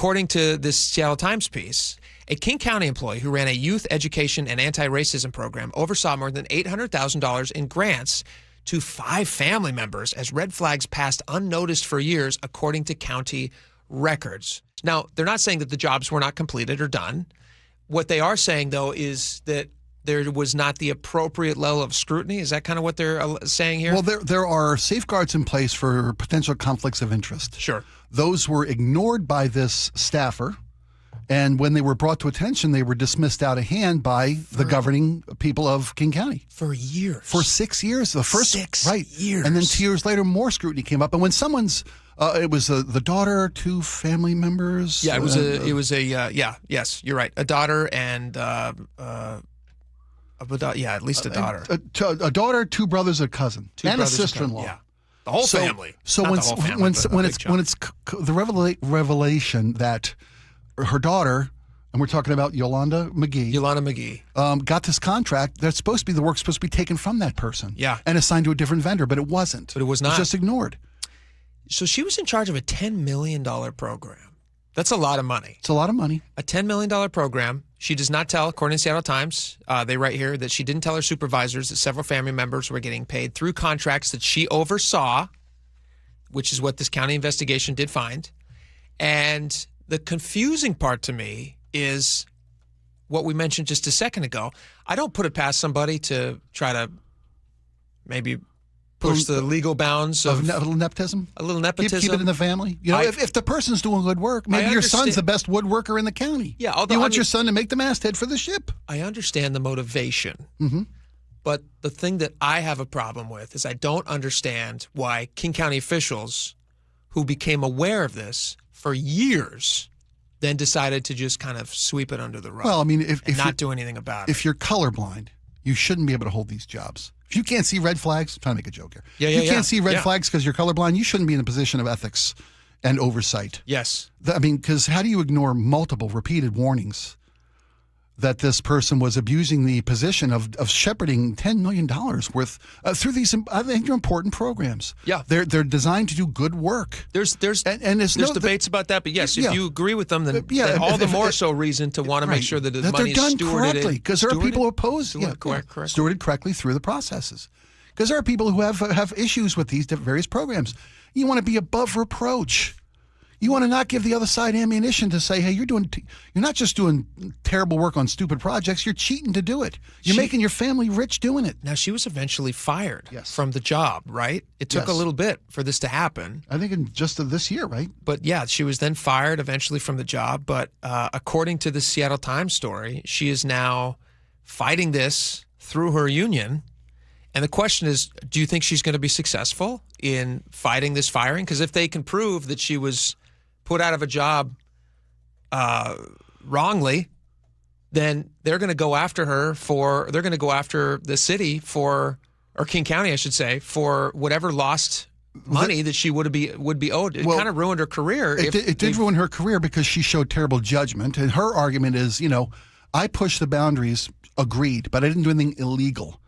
according to this Seattle Times piece, a King County employee who ran a youth education and anti-racism program oversaw more than $800,000 in grants to 5 family members as red flags passed unnoticed for years, according to county records. Now, they're not saying that the jobs were not completed or done. What they are saying, though, is that there was not the appropriate level of scrutiny. Is that kind of what they're saying here? Well, there are safeguards in place for potential conflicts of interest. Sure. Those were ignored by this staffer, and when they were brought to attention, they were dismissed out of hand by the governing people of King County. For years. For 6 years. The first 6 right. years. And then 2 years later, more scrutiny came up. And when someone's, it was the daughter, 2 family members. Yeah, yes, you're right. A daughter and, at least a daughter. A daughter, 2 brothers, a cousin, and a sister-in-law. Yeah. The whole family. So Not when the whole family, when it's the revelation that her daughter, and we're talking about Yolanda McGhee, got this contract that's supposed to be, the work's supposed to be taken from that person, and assigned to a different vendor, but it wasn't. But it was not. It was just ignored. So she was in charge of a $10 million program. That's a lot of money. It's a lot of money. A $10 million program. She does not tell, according to Seattle Times, they write here that she didn't tell her supervisors that several family members were getting paid through contracts that she oversaw, which is what this county investigation did find. And the confusing part to me is what we mentioned just a second ago. I don't put it past somebody to try to maybe push the legal bounds of a little nepotism. A little nepotism. Keep it in the family. You know, if the person's doing good work, maybe your son's the best woodworker in the county. Yeah, although you want your son to make the masthead for the ship. I understand the motivation. Mm-hmm. But the thing that I have a problem with is I don't understand why King County officials who became aware of this for years then decided to just kind of sweep it under the rug. Well, I mean, if not do anything about it. If you're colorblind, you shouldn't be able to hold these jobs. If you can't see red flags, I'm trying to make a joke here. If you can't see red flags because you're colorblind, you shouldn't be in a position of ethics and oversight. Yes. I mean, because how do you ignore multiple repeated warnings that this person was abusing the position of shepherding $10 million worth through these, I think, important programs? Yeah. They're designed to do good work. There's debates about that, but yes, if you agree with them, then all the more so reason to want to make sure that the money is done stewarded correctly, because there are people who oppose stewarded correctly through the processes. Because there are people who have issues with these various programs. You want to be above reproach. You want to not give the other side ammunition to say, hey, you're not just doing terrible work on stupid projects, you're cheating to do it. You're making your family rich doing it. Now, she was eventually fired from the job, right? It took a little bit for this to happen. I think in just this year, right? But yeah, she was then fired eventually from the job. But according to the Seattle Times story, she is now fighting this through her union. And the question is, do you think she's going to be successful in fighting this firing? Because if they can prove that she was put out of a job wrongly, then they're going to go after her they're going to go after the city or King County, I should say, for whatever lost money that she would be owed. It kind of ruined her career. It did ruin her career because she showed terrible judgment. And her argument is, I pushed the boundaries, agreed, but I didn't do anything illegal.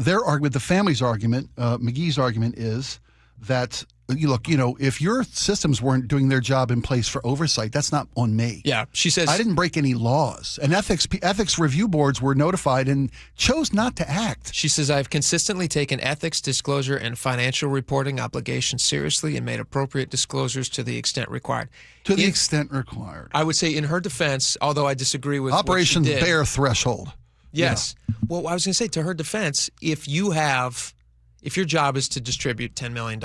Their argument, the family's argument, McGhee's argument is that, if your systems weren't doing their job in place for oversight, that's not on me. Yeah, she says, I didn't break any laws. And ethics review boards were notified and chose not to act. She says, I've consistently taken ethics, disclosure, and financial reporting obligations seriously and made appropriate disclosures to the extent required. To the extent required. I would say in her defense, although I disagree with Operation what she did, Bear Threshold. Yes. Yeah. Well, I was going to say, to her defense, if your job is to distribute $10 million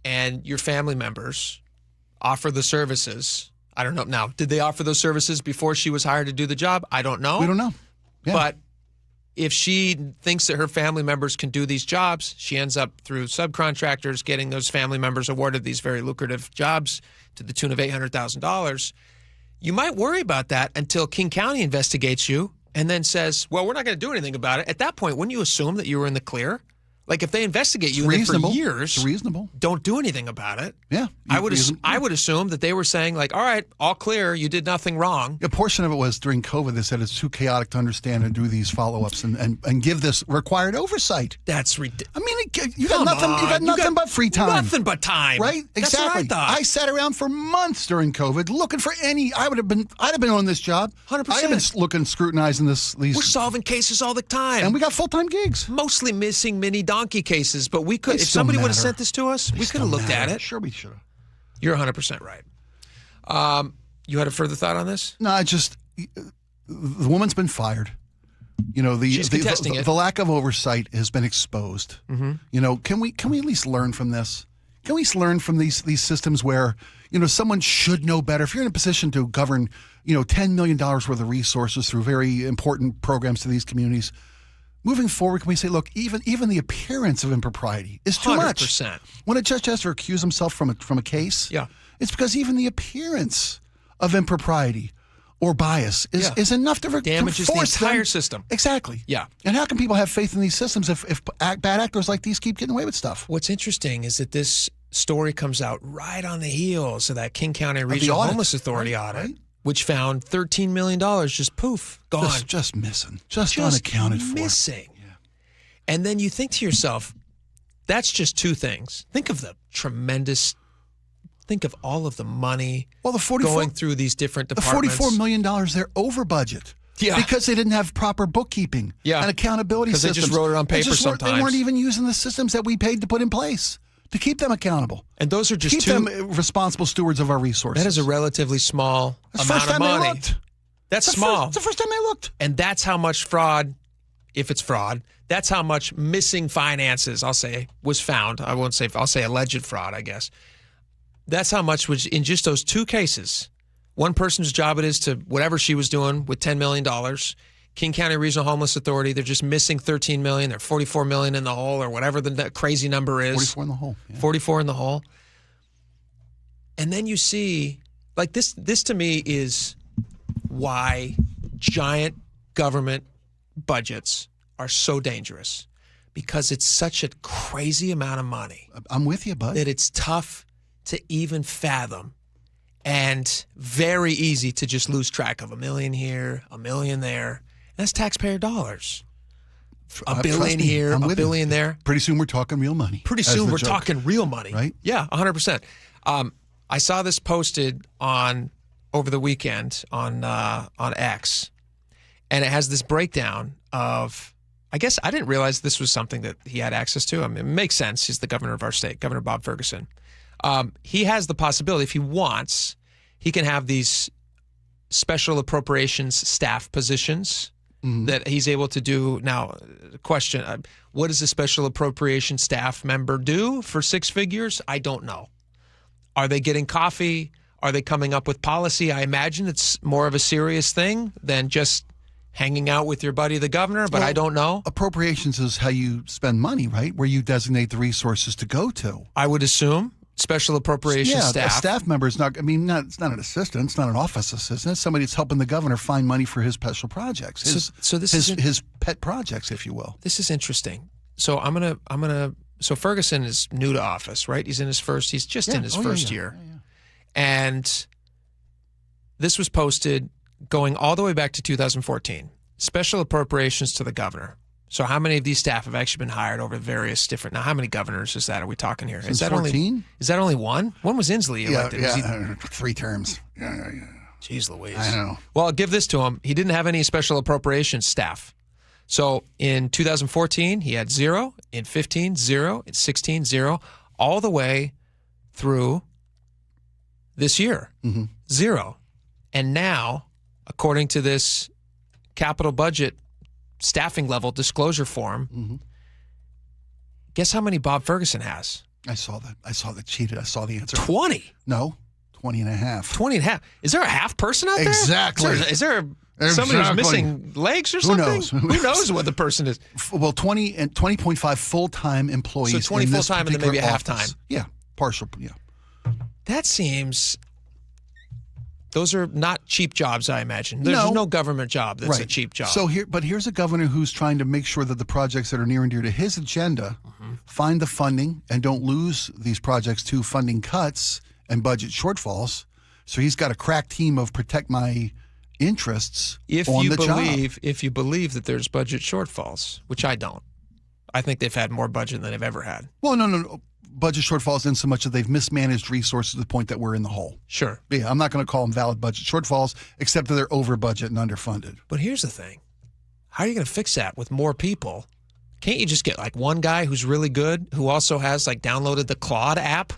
and your family members offer the services, I don't know. Now, did they offer those services before she was hired to do the job? I don't know. We don't know. Yeah. But if she thinks that her family members can do these jobs, she ends up through subcontractors getting those family members awarded these very lucrative jobs to the tune of $800,000. You might worry about that until King County investigates you and then says, well, we're not going to do anything about it. At that point, wouldn't you assume that you were in the clear? Like if they investigate you It's and then for reasonable. years, It's reasonable. don't do anything about it. Yeah. I would assume that they were saying like, all right, all clear, you did nothing wrong. A portion of it was during COVID. They said it's too chaotic to understand and do these follow-ups and give this required oversight. That's ridiculous. I mean, you got nothing. You got nothing but free time. Nothing but time. Right? That's Exactly. what I thought. I sat around for months during COVID looking for any. I'd have been on this job. 100%. I'd have been looking, scrutinizing these. We're solving cases all the time. And we got full-time gigs. Mostly missing mini donkey cases, but we could. They If still somebody would have matter. sent this to us, we could have looked at it. Sure, we should have. You're 100% right. You had a further thought on this? No, the woman's been fired. You know, She's contesting it. the lack of oversight has been exposed. Mm-hmm. You know, can we at least learn from this? Can we learn from these systems where, you know, someone should know better? If you're in a position to govern, you know, $10 million worth of resources through very important programs to these communities, moving forward, can we say, look, even the appearance of impropriety is too much. 100%. When a judge has to recuse himself from a case, Yeah. it's because even the appearance of impropriety or bias is enough to Damages to the force entire them. system. Exactly. Yeah. And how can people have faith in these systems if bad actors like these keep getting away with stuff? What's interesting is that this story comes out right on the heels of that King County Regional audit. Homeless Authority audit, Right. which found $13 million just poof, gone. Just missing. Just unaccounted for. Missing. Yeah. And then you think to yourself, that's just two things. Think of all of the money going through these different departments. The $44 million, they're over budget. Yeah. Because they didn't have proper bookkeeping and accountability systems. Because they just wrote it on paper sometimes. They weren't even using the systems that we paid to put in place to keep them accountable. And those are just keep them responsible stewards of our resources. That is a relatively small amount of money. That's small. It's the first time they looked. And that's how much fraud, if it's fraud, that's how much missing finances, I'll say, was found. I'll say alleged fraud, I guess. That's how much was in just those two cases. One person's job it is to whatever she was doing with $10 million. King County Regional Homeless Authority, they're just missing $13 million. They're $44 million in the hole or whatever the crazy number is. 44 in the hole. Yeah. 44 in the hole. And then you see, like this to me is why giant government budgets are so dangerous, because it's such a crazy amount of money. I'm with you, bud. That it's tough to even fathom and very easy to just lose track of $1 million here, $1 million there. That's taxpayer dollars. $1 billion here, $1 billion there. Pretty soon we're talking real money. Pretty soon we're talking real money. Right? Yeah, 100%. I saw this posted over the weekend on X, and it has this breakdown of, I guess I didn't realize this was something that he had access to. I mean, it makes sense. He's the governor of our state, Governor Bob Ferguson. He has the possibility, if he wants, he can have these special appropriations staff positions that he's able to do. Now, question, what does a special appropriation staff member do for six figures? I don't know. Are they getting coffee? Are they coming up with policy? I imagine it's more of a serious thing than just hanging out with your buddy, the governor, but I don't know. Appropriations is how you spend money, right? Where you designate the resources to go to. I would assume. Special appropriations staff. A staff member is not, it's not an assistant. It's not an office assistant. It's somebody that's helping the governor find money for his special projects. His pet projects, if you will. This is interesting. So so Ferguson is new to office, right? He's in his first year. Yeah. And this was posted going all the way back to 2014. Special appropriations to the governor. So how many of these staff have actually been hired over various different? Now, how many governors is that? Are we talking here? Since 14? Is that only one? When was Inslee elected? Yeah, 3 terms. Yeah. Jeez Louise. I know. Well, I'll give this to him. He didn't have any special appropriations staff. So in 2014, he had 0. In 15, 0. In 16, 0. All the way through this year, 0. And now, according to this capital budget staffing level disclosure form, guess how many Bob Ferguson has? I saw that. I saw the cheated. I saw the answer. 20. No, 20 and a half. 20 and a half. Is there a half person out there? Exactly. Is there somebody who's missing legs or something? Who knows what the person is? Well, 20.5 full-time employees. So 20 full-time and then maybe a half-time. Yeah, partial. Yeah. That seems... Those are not cheap jobs, I imagine. There's no government job that's a cheap job. So here's a governor who's trying to make sure that the projects that are near and dear to his agenda find the funding and don't lose these projects to funding cuts and budget shortfalls. So he's got a crack team of protect my interests on the job. If you believe that there's budget shortfalls, which I don't. I think they've had more budget than they've ever had. Well, no. Budget shortfalls in so much that they've mismanaged resources to the point that we're in the hole. Sure. Yeah, I'm not going to call them valid budget shortfalls, except that they're over budget and underfunded. But here's the thing. How are you going to fix that with more people? Can't you just get like one guy who's really good, who also has like downloaded the Claude app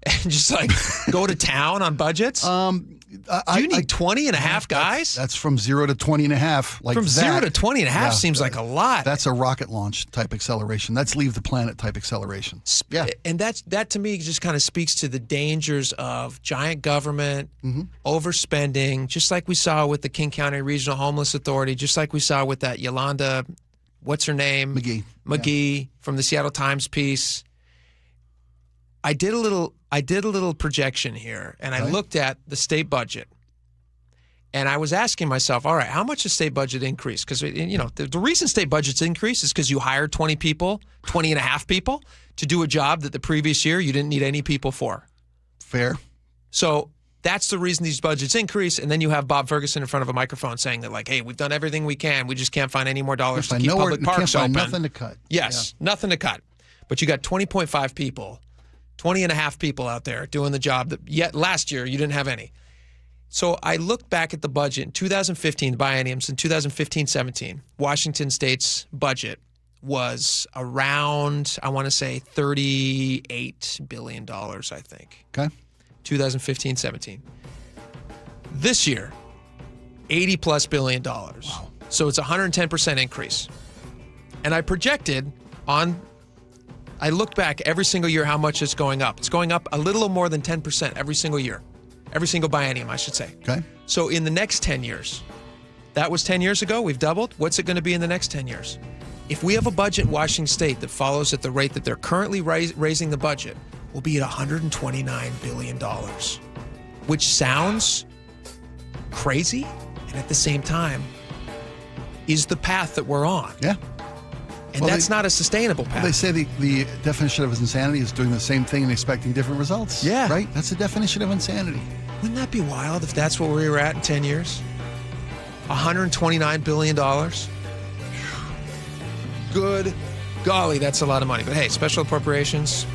and just like go to town on budgets? Do you need 20 and a half guys? That's from 0 to 20 and a half. Like from 0 to 20 and a half seems like a lot. That's a rocket launch type acceleration. That's leave the planet type acceleration. Yeah. And that to me just kind of speaks to the dangers of giant government, overspending, just like we saw with the King County Regional Homeless Authority, just like we saw with that Yolanda, what's her name? McGhee from the Seattle Times piece. I did a little projection here, and I looked at the state budget, and I was asking myself, all right, how much the state budget increased? Because, the reason state budgets increase is because you hired 20 and a half people to do a job that the previous year you didn't need any people for. Fair. So that's the reason these budgets increase, and then you have Bob Ferguson in front of a microphone saying that, like, hey, we've done everything we can. We just can't find any more dollars to keep public parks open. Nothing to cut. Yes, nothing to cut. But you got 20.5 people. 20 and a half people out there doing the job that yet last year you didn't have any. So I looked back at the budget in 2015, the bienniums in 2015-17. Washington State's budget was around, I want to say, $38 billion, I think. Okay. 2015-17. This year, $80+ billion. Wow. So it's a 110% increase. And I projected I looked back every single year how much it's going up. It's going up a little more than 10% every single year. Every single biennium, I should say. Okay. So in the next 10 years, that was 10 years ago, we've doubled. What's it going to be in the next 10 years? If we have a budget in Washington State that follows at the rate that they're currently raising the budget, we'll be at $129 billion, which sounds crazy and at the same time is the path that we're on. Yeah. And that's not a sustainable path. They say the definition of insanity is doing the same thing and expecting different results. Yeah. Right? That's the definition of insanity. Wouldn't that be wild if that's where we were at in 10 years? $129 billion? Good golly, that's a lot of money. But hey, special appropriations,